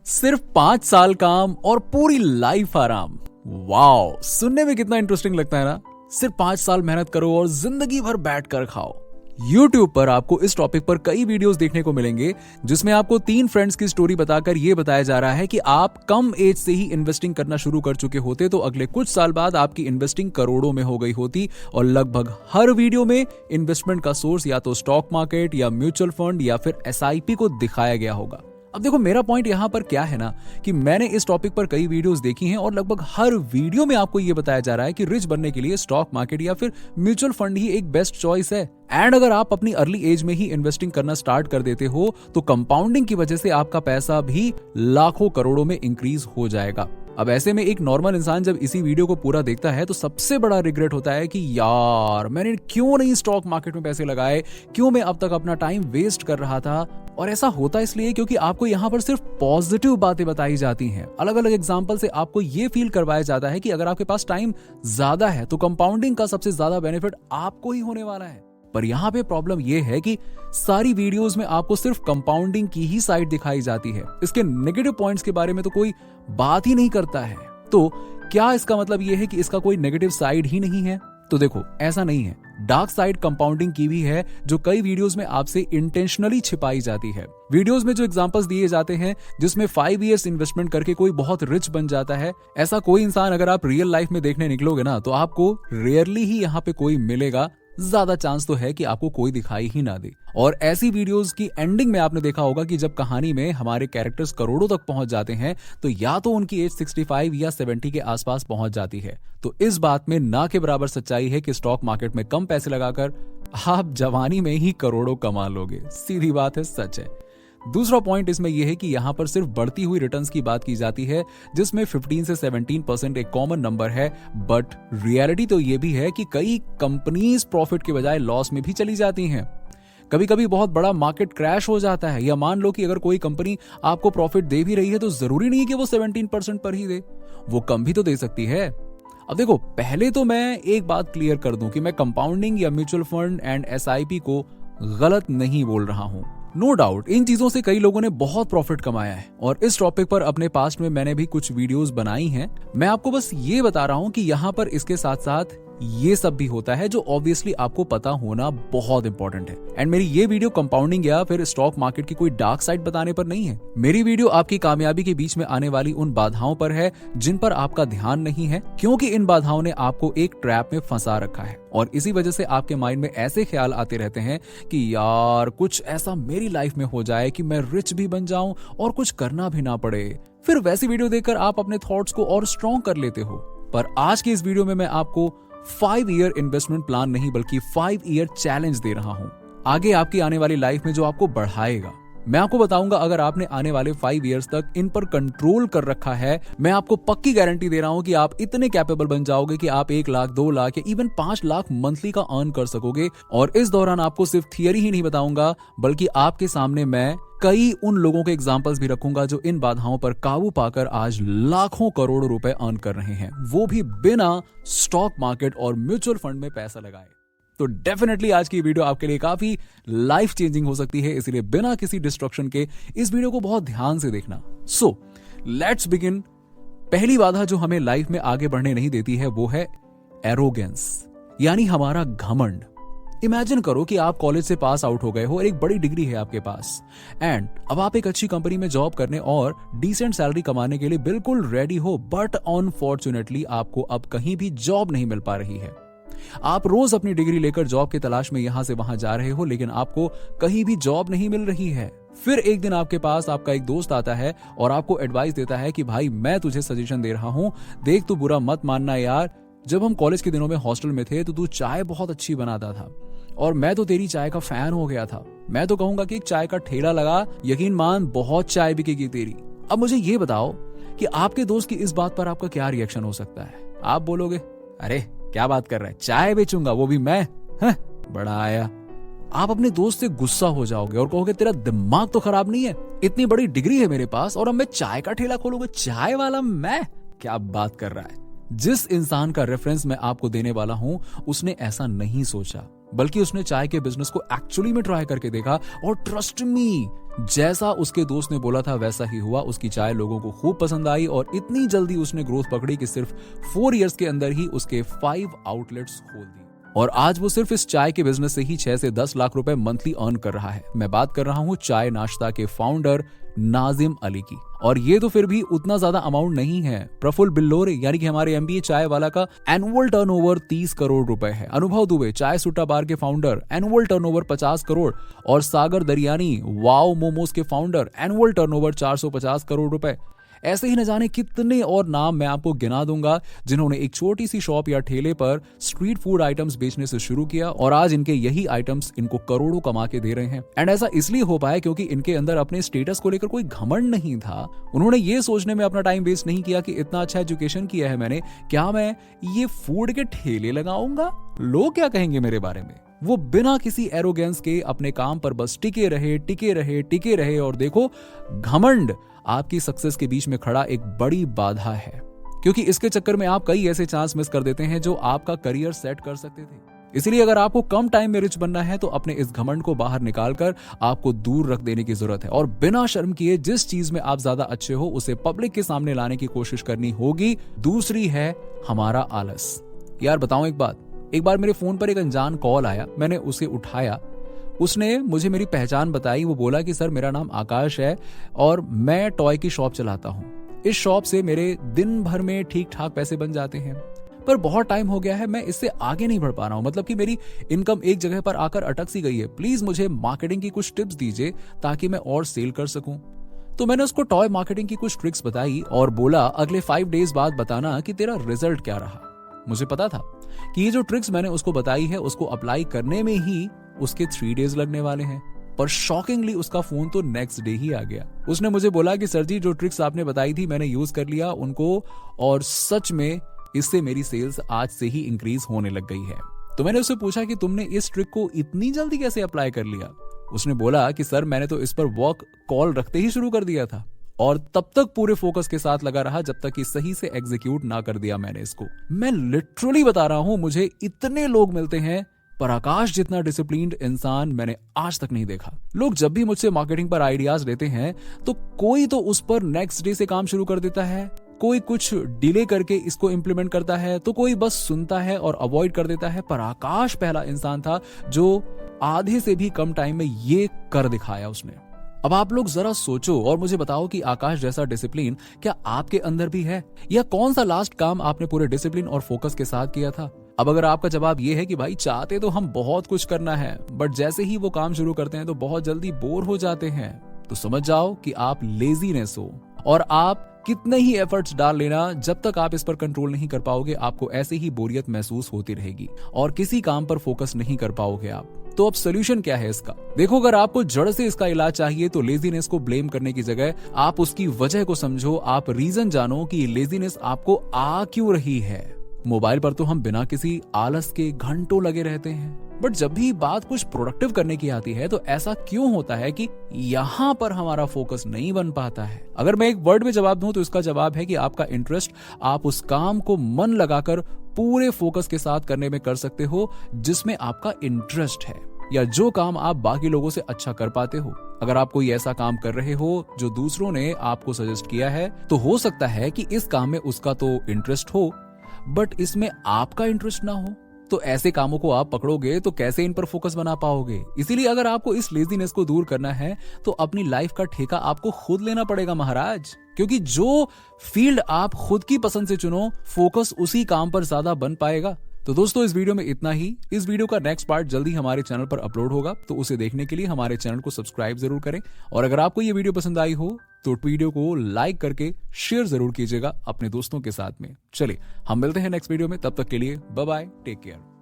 सिर्फ 5 साल काम और पूरी लाइफ आराम। वाओ, सुनने में कितना इंटरेस्टिंग लगता है ना। सिर्फ 5 साल मेहनत करो और जिंदगी भर बैठ कर खाओ। YouTube पर आपको इस टॉपिक पर कई वीडियोस देखने को मिलेंगे जिसमें आपको 3 फ्रेंड्स की स्टोरी बताकर यह बताया जा रहा है कि आप कम एज से ही इन्वेस्टिंग करना शुरू कर चुके होते तो अगले कुछ साल बाद आपकी इन्वेस्टिंग करोड़ों में हो गई होती। और लगभग हर वीडियो में इन्वेस्टमेंट का सोर्स या तो स्टॉक मार्केट या म्यूचुअल फंड या फिर SIP को दिखाया गया होगा। अब देखो, मेरा पॉइंट यहां पर क्या है ना कि मैंने इस टॉपिक पर कई वीडियोस देखी हैं और लगभग हर वीडियो में आपको यह बताया जा रहा है कि रिच बनने के लिए स्टॉक मार्केट या फिर म्यूचुअल फंड ही एक बेस्ट चॉइस है। एंड अगर आप अपनी अर्ली एज में ही इन्वेस्टिंग करना स्टार्ट कर देते हो तो कंपाउंडिंग की वजह से आपका पैसा भी लाखों करोड़ों में इंक्रीज हो जाएगा। अब ऐसे में एक नॉर्मल इंसान जब इसी वीडियो को पूरा देखता है तो सबसे बड़ा रिग्रेट होता है कि यार मैंने क्यों नहीं स्टॉक मार्केट में पैसे लगाए, क्यों मैं अब तक अपना टाइम वेस्ट कर रहा था। और ऐसा होता इसलिए क्योंकि आपको यहाँ पर सिर्फ पॉजिटिव बातें बताई जाती हैं। अलग अलग एग्जांपल से आपको ये फील करवाया जाता है कि अगर आपके पास टाइम ज्यादा है तो कंपाउंडिंग का सबसे ज्यादा बेनिफिट आपको ही होने वाला है। पर यहाँ पे प्रॉब्लम ये है कि सारी वीडियोस में आपको सिर्फ कंपाउंडिंग की ही साइड दिखाई जाती है। इसके नेगेटिव पॉइंट्स के बारे में तो कोई बात ही नहीं करता है। तो क्या इसका मतलब ये है कि इसका कोई नेगेटिव साइड ही नहीं है? तो देखो, ऐसा नहीं है। डार्क साइड कंपाउंडिंग की भी है जो कई वीडियोस में आपसे इंटेंशनली छिपाई जाती है। वीडियोस में जो एग्जांपल्स दिए जाते हैं जिसमें 5 इयर्स इन्वेस्टमेंट करके कोई बहुत रिच बन जाता है, ऐसा कोई इंसान अगर आप रियल लाइफ में देखने निकलोगे ना तो आपको रेयरली ही यहाँ पे कोई मिलेगा। ज्यादा चांस तो है कि आपको कोई दिखाई ही ना दे। और ऐसी वीडियोस की एंडिंग में आपने देखा होगा कि जब कहानी में हमारे कैरेक्टर्स करोड़ों तक पहुंच जाते हैं तो या तो उनकी एज 65 या 70 के आसपास पहुंच जाती है। तो इस बात में ना के बराबर सच्चाई है कि स्टॉक मार्केट में कम पैसे लगाकर आप जवानी में ही करोड़ों कमा लोगे। सीधी बात है, सच है। दूसरा पॉइंट इसमें यह है कि यहां पर सिर्फ बढ़ती हुई रिटर्न्स की बात की जाती है जिसमें 15 से 17% एक कॉमन नंबर है। बट रियलिटी तो यह भी है कि कई कंपनीज प्रॉफिट के बजाय लॉस में भी चली जाती हैं। कभी कभी बहुत बड़ा मार्केट क्रैश हो जाता है, या मान लो कि अगर कोई कंपनी आपको प्रॉफिट दे भी रही है तो जरूरी नहीं है कि वो 17% पर ही दे, वो कम भी तो दे सकती है। अब देखो, पहले तो मैं एक बात क्लियर कर दूं कि मैं कंपाउंडिंग या म्यूचुअल फंड एंड SIP को गलत नहीं बोल रहा हूं। नो डाउट इन चीजों से कई लोगों ने बहुत प्रॉफिट कमाया है और इस टॉपिक पर अपने पास्ट में मैंने भी कुछ वीडियोस बनाई हैं। मैं आपको बस ये बता रहा हूं कि यहाँ पर इसके साथ साथ ये सब भी होता है जो ऑब्वियसली आपको पता होना बहुत इंपॉर्टेंट है। एंड मेरी ये वीडियो कंपाउंडिंग या फिर स्टॉक मार्केट की कोई डार्क साइड बताने पर नहीं है। मेरी वीडियो आपकी कामयाबी के बीच में आने वाली उन बाधाओं पर है जिन पर आपका ध्यान नहीं है, क्योंकि इन बाधाओं ने आपको एक ट्रैप में फंसा रखा है और इसी वजह से आपके माइंड में ऐसे ख्याल आते रहते हैं कि यार कुछ ऐसा मेरी लाइफ में हो जाए कि मैं रिच भी बन जाऊं और कुछ करना भी ना पड़े। फिर वैसी वीडियो देखकर आप अपने थॉट्स को और स्ट्रॉन्ग कर लेते हो। पर आज की इस वीडियो में मैं आपको 5 ईयर इन्वेस्टमेंट प्लान नहीं बल्कि 5 ईयर चैलेंज दे रहा हूं, आगे आपकी आने वाली लाइफ में जो आपको बढ़ाएगा। मैं आपको बताऊंगा अगर आपने आने वाले 5 इयर्स तक इन पर कंट्रोल कर रखा है, मैं आपको पक्की गारंटी दे रहा हूं कि आप इतने कैपेबल बन जाओगे कि आप 1 लाख, 2 लाख या इवन 5 लाख मंथली का अर्न कर सकोगे। और इस दौरान आपको सिर्फ थियरी ही नहीं बताऊंगा बल्कि आपके सामने मैं कई उन लोगों के एग्जाम्पल्स भी रखूंगा जो इन बाधाओं पर काबू पाकर आज लाखों करोड़ों रुपए अर्न कर रहे हैं, वो भी बिना स्टॉक मार्केट और म्यूचुअल फंड में पैसा लगाए। तो डेफिनेटली आज की वीडियो आपके लिए काफी लाइफ चेंजिंग हो सकती है, इसलिए बिना किसी डिस्ट्रक्शन के इस वीडियो को बहुत ध्यान से देखना। So let's begin. पहली बाधा जो हमें लाइफ में आगे बढ़ने नहीं देती है वो है एरोगेंस, यानी हमारा घमंड। इमेजिन करो कि आप कॉलेज से पास आउट हो गए हो और एक बड़ी डिग्री है आपके पास एंड अब आप एक अच्छी कंपनी में जॉब करने और डिसेंट सैलरी कमाने के लिए बिल्कुल रेडी हो। बट अनफॉर्चुनेटली आपको अब कहीं भी जॉब नहीं मिल पा रही है। आप रोज अपनी डिग्री लेकर जॉब की तलाश में यहां से वहां जा रहे हो लेकिन आपको कहीं भी जॉब नहीं मिल रही है। फिर एक दिन आपके पास आपका एक दोस्त आता है और आपको एडवाइस देता है कि भाई मैं तुझे सजेशन दे रहा हूं, देख तू बुरा मत मानना यार, जब हम कॉलेज के दिनों में हॉस्टल में थे तो तू चाय बहुत अच्छी बनाता था और मैं तो तेरी चाय का फैन हो गया था। मैं तो कहूंगा कि एक चाय का ठेला लगा, यकीन मान बहुत चाय बिकेगी तेरी। अब मुझे ये बताओ कि आपके दोस्त की इस बात पर आपका क्या रिएक्शन हो सकता है? आप बोलोगे अरे क्या बात कर रहा है, चाय बेचूंगा वो भी मैं, बड़ा आया। आप अपने दोस्त से गुस्सा हो जाओगे और कहोगे तेरा दिमाग तो खराब नहीं है, इतनी बड़ी डिग्री है मेरे पास और अब मैं चाय का ठेला खोलूंगा, चाय वाला मैं, क्या बात कर रहा है। जिस इंसान का रेफरेंस मैं आपको देने वाला हूं उसने ऐसा नहीं सोचा, बल्कि उसने चाय के बिजनेस को एक्चुअली में ट्राई करके देखा और ट्रस्ट मी, जैसा उसके दोस्त ने बोला था वैसा ही हुआ। उसकी चाय लोगों को खूब पसंद आई और इतनी जल्दी उसने ग्रोथ पकड़ी कि सिर्फ 4 इयर्स के अंदर ही उसके 5 आउटलेट्स खोल दिए और आज वो सिर्फ इस चाय के बिजनेस से ही 6 से 10 लाख रुपए मंथली अर्न कर रहा है। मैं बात कर रहा हूं चाय नाश्ता के फाउंडर नाजिम अली की। और ये तो फिर भी उतना ज्यादा अमाउंट नहीं है। प्रफुल्ल बिल्लोरे यानी कि हमारे एमबीए चाय वाला का एनुअल टर्नओवर 30 करोड़ रुपए है। अनुभव दुबे चाय सुट्टा बार के फाउंडर, एनुअल टर्नओवर 50 करोड़। और सागर दरियानी वाओ मोमोज के फाउंडर, एनुअल टर्नओवर 450 करोड़ रुपए। ऐसे ही न जाने कितने और नाम मैं आपको गिना दूंगा जिन्होंने एक छोटी सी शॉप या ठेले पर स्ट्रीट फूड आइटम्स बेचने से शुरू किया और आज इनके यही आइटम्स इनको करोड़ों कमा के दे रहे हैं। एंड ऐसा इसलिए हो पाया क्योंकि इनके अंदर अपने स्टेटस को लेकर कोई घमंड नहीं था। उन्होंने ये सोचने में अपना टाइम वेस्ट नहीं किया कि इतना अच्छा एजुकेशन किया है मैंने, क्या मैं ये फूड के ठेले लगाऊंगा, लोग क्या कहेंगे मेरे बारे में। वो बिना किसी एरोगेंस के अपने काम पर बस टिके रहे और देखो, घमंड आपकी सक्सेस के बीच में खड़ा एक बड़ी बाधा है, क्योंकि इसके चक्कर में आप कई ऐसे चांस मिस कर देते हैं जो आपका करियर सेट कर सकते थे। इसलिए अगर आपको कम टाइम में रिच बनना है तो अपने इस घमंड को बाहर निकालकर आपको दूर रख देने की जरूरत है और बिना शर्म किए जिस चीज में आप ज्यादा अच्छे हो उसे पब्लिक के सामने लाने की कोशिश करनी होगी। दूसरी है हमारा आलस। यार बताऊं एक बार मेरे फोन पर एक अनजान कॉल आया, मैंने उसे उठाया। उसने मुझे मेरी पहचान बताई। वो बोला कि सर मेरा नाम आकाश है और मैं टॉय की शॉप चलाता हूँ। इस शॉप से मेरे दिन भर में ठीक ठाक पैसे बन जाते हैं, पर बहुत टाइम हो गया है, मैं इससे आगे नहीं बढ़ पा रहा हूँ। मतलब कि मेरी इनकम एक जगह पर आकर अटक सी गई है। प्लीज मुझे मार्केटिंग की कुछ टिप्स दीजिए ताकि मैं और सेल कर सकूं। तो मैंने उसको टॉय मार्केटिंग की कुछ ट्रिक्स बताई और बोला अगले 5 डेज बाद बताना कि तेरा रिजल्ट क्या रहा। मुझे पता था कि ये जो ट्रिक्स मैंने उसको बताई है उसको अप्लाई करने में ही उसके 3 डेज लगने वाले हैं, पर शॉकिंगली उसका फोन तो नेक्स्ट डे ही आ गया। उसने मुझे बोला कि सर जी जो ट्रिक्स आपने बताई थी मैंने यूज कर लिया उनको और सच में इससे मेरी सेल्स आज से ही इंक्रीज होने लग गई है। तो मैंने उससे पूछा कि तुमने इस ट्रिक को इतनी जल्दी कैसे अप्लाई कर लिया। उसने बोला कि सर मैंने तो इस पर वर्क कॉल रखते ही शुरू कर दिया था और तब तक पूरे फोकस के साथ लगा रहा जब तक कि सही से एग्जीक्यूट ना कर दिया मैंने इसको। मैं लिटरली बता रहा हूं, मुझे इतने लोग मिलते हैं पर आकाश जितना डिसिप्लिन्ड इंसान मैंने आज तक नहीं देखा। लोग जब भी मुझसे मार्केटिंग पर आइडियाज लेते हैं तो कोई तो उस पर नेक्स्ट डे से काम शुरू कर देता है, कोई कुछ डिले करके इसको इंप्लीमेंट करता है, तो कोई बस सुनता है और अवॉइड कर देता है। पर आकाश पहला इंसान था जो आधे से भी कम टाइम में ये कर दिखाया उसने। अब आप लोग जरा सोचो और मुझे बताओ कि आकाश जैसा डिसिप्लिन क्या आपके अंदर भी है, या कौन सा लास्ट काम आपने पूरे डिसिप्लिन और फोकस के साथ किया था। अब अगर आपका जवाब ये है कि भाई चाहते तो हम बहुत कुछ करना है बट जैसे ही वो काम शुरू करते हैं तो बहुत जल्दी बोर हो जाते हैं, तो समझ जाओ कि आप लेजीनेस हो। और आप कितने ही एफर्ट्स डाल लेना, जब तक आप इस पर कंट्रोल नहीं कर पाओगे आपको ऐसे ही बोरियत महसूस होती रहेगी और किसी काम पर फोकस नहीं कर पाओगे आप। तो अब सोल्यूशन क्या है इसका? देखो, अगर आपको जड़ से इसका इलाज चाहिए तो लेजीनेस को ब्लेम करने की जगह आप उसकी वजह को समझो, आप रीजन जानो कि लेजीनेस आपको आ क्यों रही है। मोबाइल पर तो हम बिना किसी आलस के घंटों लगे रहते हैं, बट जब भी बात कुछ प्रोडक्टिव करने की आती है तो ऐसा क्यों होता है कि यहाँ पर हमारा फोकस नहीं बन पाता है। अगर मैं एक वर्ड में जवाब दूं तो इसका जवाब है कि आपका इंटरेस्ट। आप उस काम को मन लगाकर पूरे फोकस के साथ करने में कर सकते हो जिसमें आपका इंटरेस्ट है, या जो काम आप बाकी लोगों से अच्छा कर पाते हो। अगर आप कोई ऐसा काम कर रहे हो जो दूसरों ने आपको सजेस्ट किया है तो हो सकता है कि इस काम में उसका तो इंटरेस्ट हो बट इसमें आपका इंटरेस्ट ना हो। तो ऐसे कामों को आप पकड़ोगे तो कैसे इन पर फोकस बना पाओगे। इसीलिए अगर आपको इस लेजीनेस को दूर करना है तो अपनी लाइफ का ठेका आपको खुद लेना पड़ेगा महाराज, क्योंकि जो फील्ड आप खुद की पसंद से चुनो फोकस उसी काम पर ज्यादा बन पाएगा। तो दोस्तों इस वीडियो में इतना ही। इस वीडियो का नेक्स्ट पार्ट जल्दी हमारे चैनल पर अपलोड होगा, तो उसे देखने के लिए हमारे चैनल को सब्सक्राइब जरूर करें। और अगर आपको ये वीडियो पसंद आई हो तो वीडियो को लाइक करके शेयर जरूर कीजिएगा अपने दोस्तों के साथ में। चलिए हम मिलते हैं नेक्स्ट वीडियो में, तब तक के लिए बाय बाय, टेक केयर।